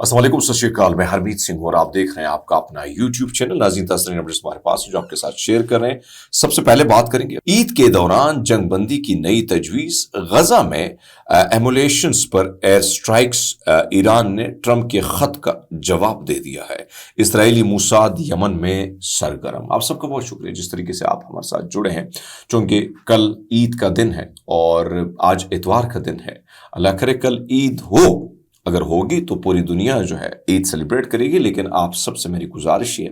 अस्सलाम वालेकुम, सत श्री अकाल। मैं हरमीत सिंह और आप देख रहे हैं आपका अपना यूट्यूब चैनल नाज़रीन तसनीम नंबर हमारे पास है जो आपके साथ शेयर कर रहे हैं। सबसे पहले बात करेंगे ईद के दौरान जंगबंदी की नई तजवीज़, गजा में एमुलेशंस पर एयर स्ट्राइक्स, ईरान ने ट्रंप के खत का जवाब दे दिया है, इसराइली मूसाद यमन में सरगर्म। आप सबका बहुत शुक्रिया जिस तरीके से आप हमारे साथ जुड़े हैं, चूँकि कल ईद का दिन है और आज इतवार का दिन है। अल्लाह करे कल ईद हो, अगर होगी तो पूरी दुनिया जो है ईद सेलिब्रेट करेगी। लेकिन आप सबसे मेरी गुजारिश है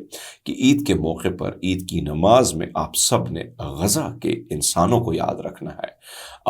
कि ईद के मौके पर ईद की नमाज में आप सब ने गजा के इंसानों को याद रखना है।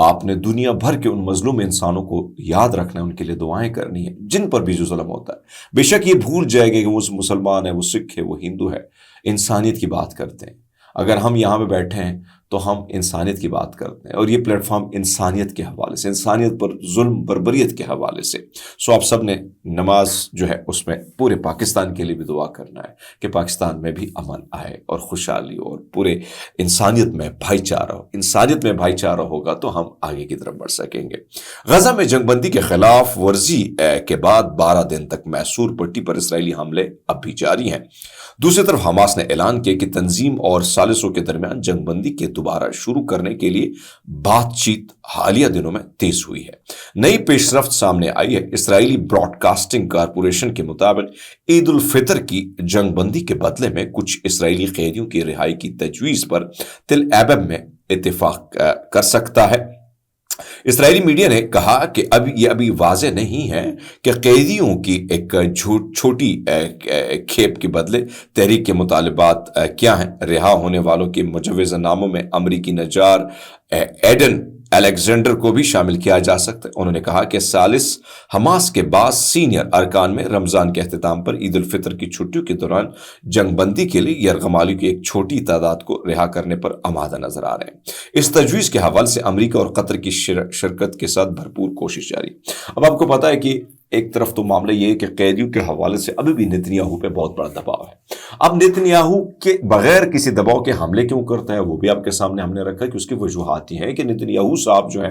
आपने दुनिया भर के उन मजलूम इंसानों को याद रखना है, उनके लिए दुआएं करनी है जिन पर भी जो जुल्म होता है। बेशक ये भूल जाएगा कि वो मुसलमान है, वो सिख है, वो हिंदू है। इंसानियत की बात करते हैं। अगर हम यहाँ पे बैठे हैं तो हम इंसानियत की बात करते हैं और ये प्लेटफॉर्म इंसानियत के हवाले से, इंसानियत पर जुल्म बर्बरियत के हवाले से। सो आप सब ने नमाज जो है उसमें पूरे पाकिस्तान के लिए भी दुआ करना है कि पाकिस्तान में भी अमन आए और खुशहाली और पूरे इंसानियत में भाईचारा हो। इंसानियत में भाईचारा होगा तो हम आगे की तरफ बढ़ सकेंगे। गजा में जंगबंदी के खिलाफ वर्जी के बाद 12 दिन तक मैसूर पट्टी पर इसराइली हमले अब भी जारी हैं। दूसरी तरफ हमास ने ऐलान किया कि तंजीम और सालिसों के दरमियान जंगबंदी के दोबारा शुरू करने के लिए बातचीत हालिया दिनों में तेज हुई है। नई पेशरफ्त सामने आई है। इसराइली ब्रॉडकास्टिंग कारपोरेशन के मुताबिक ईद उल फितर की जंगबंदी के बदले में कुछ इसराइली कैदियों की रिहाई की तजवीज पर तिल एबब में इत्तेफाक कर सकता है। इसराइली मीडिया ने कहा कि अभी वाज़ेह नहीं है कि कैदियों की एक छोटी खेप के बदले तहरीक के मुतालिबात क्या हैं। रिहा होने वालों के मुजव्वज़ नामों में अमरीकी नजार एडन अलेक्जेंडर को भी शामिल किया जा सकता है। उन्होंने कहा कि सालिस हमास के बाद सीनियर अरकान में रमज़ान के अख्तिताम पर ईद उल फितर की छुट्टियों के दौरान जंगबंदी के लिए यरगमाली की एक छोटी तादाद को रिहा करने पर आमादा नजर आ रहे हैं। इस तजवीज़ के हवाले से अमरीका और कतर की शिरकत के साथ भरपूर कोशिश जारी। अब आपको पता है कि एक तरफ तो मामला ये है कि कैदियों के हवाले से अभी भी नेतन्याहू पे बहुत बड़ा दबाव है। अब नेतन्याहू के बगैर किसी दबाव के हमले क्यों करता है वो भी आपके सामने हमने रखा कि उसकी वजूहात ही है कि नेतन्याहू साहब जो है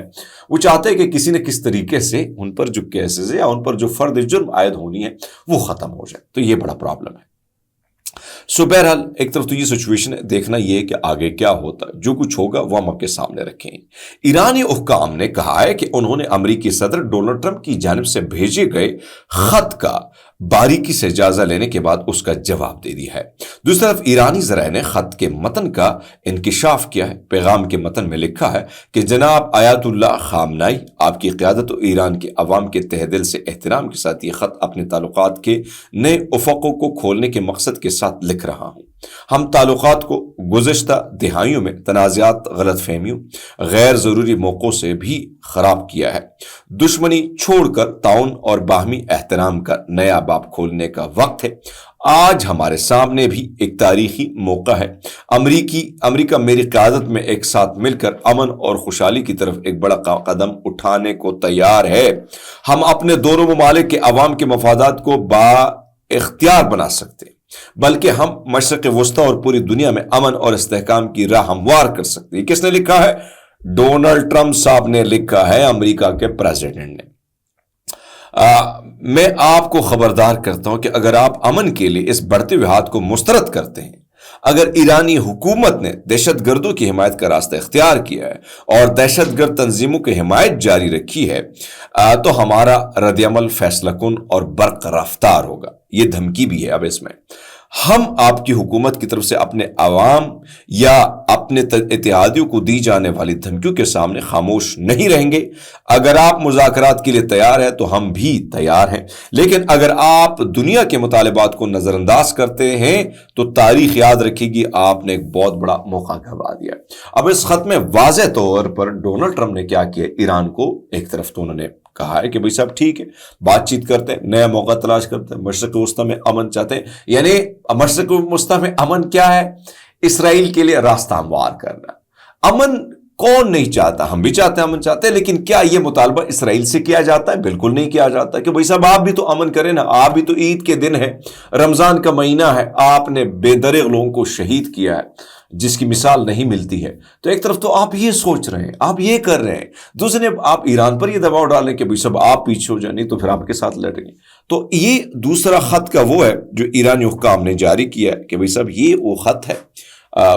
वो चाहते हैं कि किसी न किस तरीके से उन पर जो केसेस है या उन पर जो फर्द जुर्म आयद होनी है वो खत्म हो जाए। तो ये बड़ा प्रॉब्लम है। सो बहरहाल एक तरफ तो ये सिचुएशन है, देखना ये है कि आगे क्या होता है। जो कुछ होगा वो हम आपके सामने रखेंगे। ईरानी हुक्काम ने कहा है कि उन्होंने अमेरिकी सदर डोनाल्ड ट्रंप की जानिब से भेजे गए खत का बारीकी से जायजा लेने के बाद उसका जवाब दे दिया है। दूसरी तरफ ईरानी ज़राए ने खत के मतन का इंकिशाफ किया है। पैगाम के मतन में लिखा है कि जनाब आयतुल्लाह खामनाई, आपकी क़यादत और ईरान के अवाम के तहे दिल से एहतराम के साथ ये खत अपने ताल्लुकात के नए उफ़क़ों को खोलने के मकसद के साथ लिख रहा हूँ। हम ताल्लुकात को गुज़िश्ता दिहाइयों में तनाज़ात, गलत फहमियों, गैर ज़रूरी मौक़ों से भी ख़राब किया है। दुश्मनी छोड़कर ताउन और बाहमी एहतराम का नया बाब खोलने का वक्त है। आज हमारे सामने भी एक तारीखी मौका है। अमेरिका मेरी क़यादत में एक साथ मिलकर अमन और खुशहाली की तरफ एक बड़ा कदम उठाने को तैयार है। हम अपने दोनों ममालिक के अवाम के मफादात को बाइख्तियार बना सकते हैं, बल्कि हम मशरिक़ वस्ता और पूरी दुनिया में अमन और इस्तेहकाम की राह हमवार कर सकते हैं। किसने लिखा है? डोनाल्ड ट्रंप साहब ने लिखा है, अमेरिका के प्रेसिडेंट ने। मैं आपको खबरदार करता हूं कि अगर आप अमन के लिए इस बढ़ते हुए हाथ को मुस्तरद करते हैं, अगर ईरानी हुकूमत ने दहशतगर्दों की हिमायत का रास्ता इख्तियार किया है और दहशतगर्द तंजीमों की हिमायत जारी रखी है, तो हमारा रद्दअमल फैसलाकुन और बर्क रफ्तार होगा। ये धमकी भी है। अब इसमें हम आपकी हुकूमत की तरफ से अपने अवाम या अपने इत्तेहादियों को दी जाने वाली धमकियों के सामने खामोश नहीं रहेंगे। अगर आप मुज़ाकरात के लिए तैयार हैं तो हम भी तैयार हैं, लेकिन अगर आप दुनिया के मुतालिबात को नज़रअंदाज करते हैं तो तारीख याद रखेगी आपने एक बहुत बड़ा मौका गंवा दिया। अब इस खत में वाज़ेह तौर पर डोनाल्ड ट्रंप ने क्या किया? ईरान को एक तरफ तो उन्होंने कहा है कि भाई साहब ठीक है, बातचीत करते हैं, नया मौका तलाश करते हैं, मशरिक़ वस्ता में अमन चाहते हैं। यानी मशरिक़ वस्ता में अमन क्या है? इसराइल के लिए रास्ता हमवार करना। अमन कौन नहीं चाहता? हम भी चाहते हैं, अमन चाहते हैं, लेकिन क्या यह मुतालबा इसराइल से किया जाता है? बिल्कुल नहीं किया जाता कि भाई साहब आप भी तो अमन करें ना, आप भी तो ईद के दिन है, रमजान का महीना है, आपने बेदरिग लोगों को शहीद किया है, جس کی مثال نہیں ملتی ہے. تو ایک طرف تو آپ یہ سوچ رہے ہیں، آپ یہ کر رہے ہیں، دوسرے آپ ایران پر یہ دباؤ ڈالیں کہ بھائی سب آپ پیچھے ہو جائیں، نہیں تو پھر آپ کے ساتھ لڑیں گے. تو یہ دوسرا خط کا وہ ہے جو ایرانی حکام نے جاری کیا ہے کہ بھائی صاحب یہ وہ خط ہے.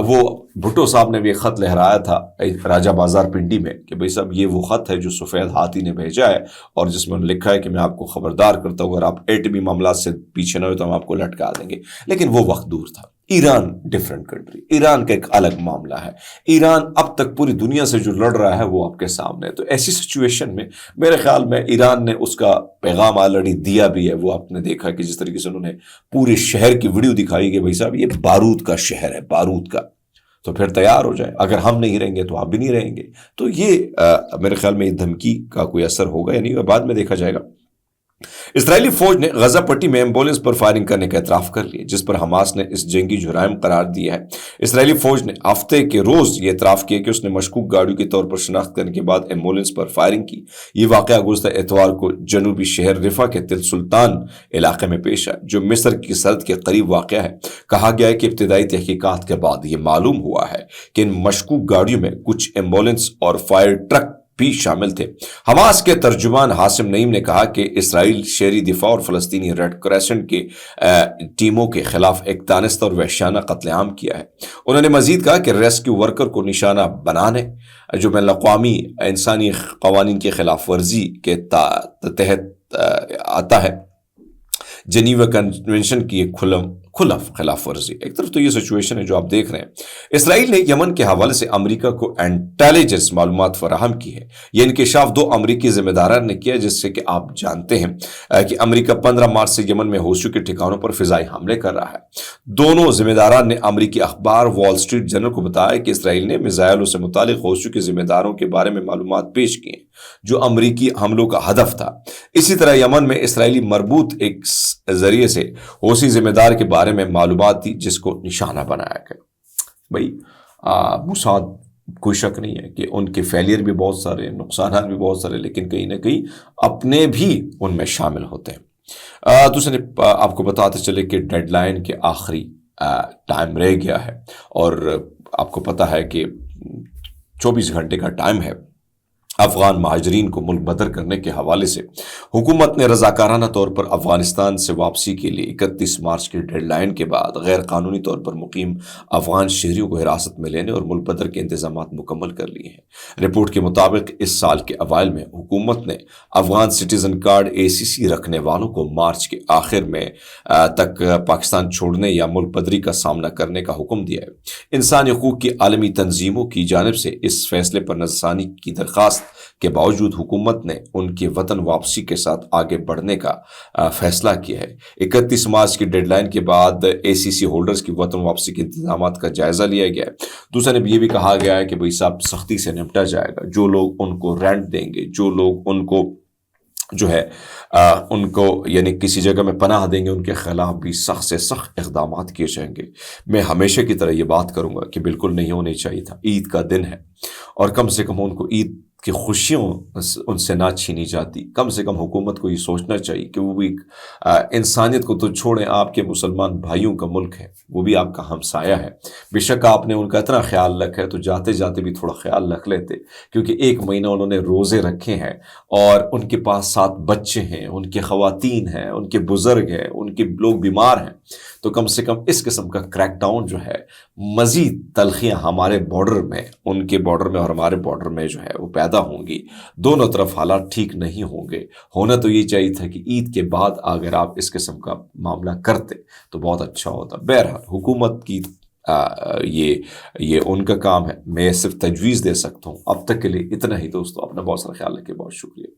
وہ بھٹو صاحب نے بھی ایک خط لہرایا تھا راجہ بازار پنڈی میں کہ بھائی صاحب یہ وہ خط ہے جو سفید ہاتھی نے بھیجا ہے، اور جس میں انہوں نے لکھا ہے کہ میں آپ کو خبردار کرتا ہوں اگر آپ ایٹمی معاملات سے پیچھے نہ ہوئے تو ہم آپ کو لٹکا دیں گے. لیکن وہ وقت دور تھا. ایران ڈفرینٹ کنٹری، ایران کا ایک الگ معاملہ ہے. ایران اب تک پوری دنیا سے جو لڑ رہا ہے وہ آپ کے سامنے ہے. تو ایسی سچویشن میں میرے خیال میں ایران نے اس کا پیغام آلریڈی دیا بھی ہے. وہ آپ نے دیکھا کہ جس طریقے سے انہوں نے پورے شہر کی ویڈیو دکھائی کہ بھائی صاحب یہ بارود کا شہر ہے، بارود کا، تو پھر تیار ہو جائے، اگر ہم نہیں رہیں گے تو آپ بھی نہیں رہیں گے. تو یہ میرے خیال میں دھمکی کا کوئی اثر ہوگا یا نہیں، بعد میں دیکھا جائے گا. اسرائیلی فوج نے غزہ پٹی میں ایمبولینس پر فائرنگ کرنے کا اعتراف کر لیا، جس پر حماس نے اس جنگی جرائم قرار دیا ہے. اسرائیلی فوج نے ہفتے کے روز یہ اعتراف کیا کہ اس نے مشکوک گاڑیوں کے طور پر شناخت کرنے کے بعد ایمبولینس پر فائرنگ کی. یہ واقعہ گزشتہ اتوار کو جنوبی شہر رفح کے تل سلطان علاقے میں پیش آیا، جو مصر کی سرحد کے قریب واقع ہے. کہا گیا ہے کہ ابتدائی تحقیقات کے بعد یہ معلوم ہوا ہے کہ ان مشکوک گاڑیوں میں کچھ ایمبولینس اور فائر ٹرک بھی شامل تھے. حماس کے ترجمان حاسم نعیم نے کہا کہ اسرائیل شہری دفاع اور فلسطینی ریڈ کریسنٹ کے ٹیموں کے خلاف ایک دانستہ اور وحشیانہ قتل عام کیا ہے. انہوں نے مزید کہا کہ ریسکیو ورکر کو نشانہ بنانے جو بین الاقوامی انسانی قوانین کی خلاف ورزی کے تحت آتا ہے، جنیوا کنونشن کی ایک کھلف خلاف ورزی. ایک طرف تو یہ سچویشن ہے جو آپ دیکھ رہے ہیں. اسرائیل نے یمن کے حوالے سے امریکہ کو انٹیلیجنس معلومات فراہم کی ہے. یہ انکشاف 2 امریکی ذمہ داران نے کیا، جس سے کہ آپ جانتے ہیں کہ امریکہ 15 مارچ سے یمن میں حوثیوں کے ٹھکانوں پر فضائی حملے کر رہا ہے. دونوں ذمہ داران نے امریکی اخبار وال اسٹریٹ جرنل کو بتایا کہ اسرائیل نے میزائلوں سے متعلق حوثیوں کے ذمہ داروں کے بارے میں معلومات پیش کی ہیں جو امریکی حملوں کا ہدف تھا. اسی طرح یمن میں اسرائیلی مربوط ایک ذریعے سے حوثی ذمہ دار کے بارے میں معلومات تھی جس کو نشانہ بنایا گیا. بھائی موساد کوئی شک نہیں ہے کہ ان کے فیلئر بھی بہت سارے، نقصانات بھی بہت سارے، لیکن کہیں نہ کہیں اپنے بھی ان میں شامل ہوتے ہیں. دوسرے آپ کو بتاتے چلے کہ ڈیڈ لائن کے آخری ٹائم رہ گیا ہے، اور آپ کو پتہ ہے کہ 24 گھنٹے کا ٹائم ہے افغان مہاجرین کو ملک بدر کرنے کے حوالے سے. حکومت نے رضاکارانہ طور پر افغانستان سے واپسی کے لیے 31 مارچ کی ڈیڈ لائن کے بعد غیر قانونی طور پر مقیم افغان شہریوں کو حراست میں لینے اور ملک بدر کے انتظامات مکمل کر لیے ہیں. رپورٹ کے مطابق اس سال کے اوائل میں حکومت نے افغان سٹیزن کارڈ ACC رکھنے والوں کو مارچ کے آخر میں تک پاکستان چھوڑنے یا ملک بدری کا سامنا کرنے کا حکم دیا ہے. انسانی حقوق کی عالمی تنظیموں کی جانب سے اس فیصلے پر نظرثانی کی درخواست کے باوجود حکومت نے ان کی وطن واپسی کے ساتھ آگے بڑھنے کا فیصلہ کیا ہے. 31 مارچ کی ڈیڈ لائن کے بعد ACC ہولڈرز کی وطن واپسی کے انتظامات کا جائزہ لیا گیا ہے. دوسرے نے یہ بھی کہا گیا ہے کہ بھئی صاحب سختی سے نمٹا جائے گا. جو لوگ ان کو رینٹ دیں گے، جو لوگ ان کو جو ہے ان کو یعنی کسی جگہ میں پناہ دیں گے، ان کے خلاف بھی سخت سے سخت اقدامات کیے جائیں گے. میں ہمیشہ کی طرح یہ بات کروں گا کہ بالکل نہیں ہونے چاہیے تھا. عید کا دن ہے اور کم سے کم ان کو عید کی خوشیوں ان سے نہ چھینی جاتی. کم سے کم حکومت کو یہ سوچنا چاہیے کہ وہ بھی انسانیت کو تو چھوڑیں، آپ کے مسلمان بھائیوں کا ملک ہے، وہ بھی آپ کا ہمسایہ ہے. بے شک آپ نے ان کا اتنا خیال رکھا ہے تو جاتے جاتے بھی تھوڑا خیال رکھ لیتے، کیونکہ 1 مہینہ انہوں نے روزے رکھے ہیں اور ان کے پاس 7 بچے ہیں، ان کے خواتین ہیں، ان کے بزرگ ہیں، ان کے لوگ بیمار ہیں. تو کم سے کم اس قسم کا کریک ڈاؤن جو ہے، مزید تلخیاں ہمارے بارڈر میں، ان کے بارڈر میں اور ہمارے بارڈر میں جو ہے وہ پیدا ہوں گی. دونوں طرف حالات ٹھیک نہیں ہوں گے. ہونا تو یہ چاہیے تھا کہ عید کے بعد اگر آپ اس قسم کا معاملہ کرتے تو بہت اچھا ہوتا. بہرحال حکومت کی یہ ان کا کام ہے، میں صرف تجویز دے سکتا ہوں. اب تک کے لیے اتنا ہی دوستو. اپنا بہت سارا خیال رکھیں. بہت شکریہ.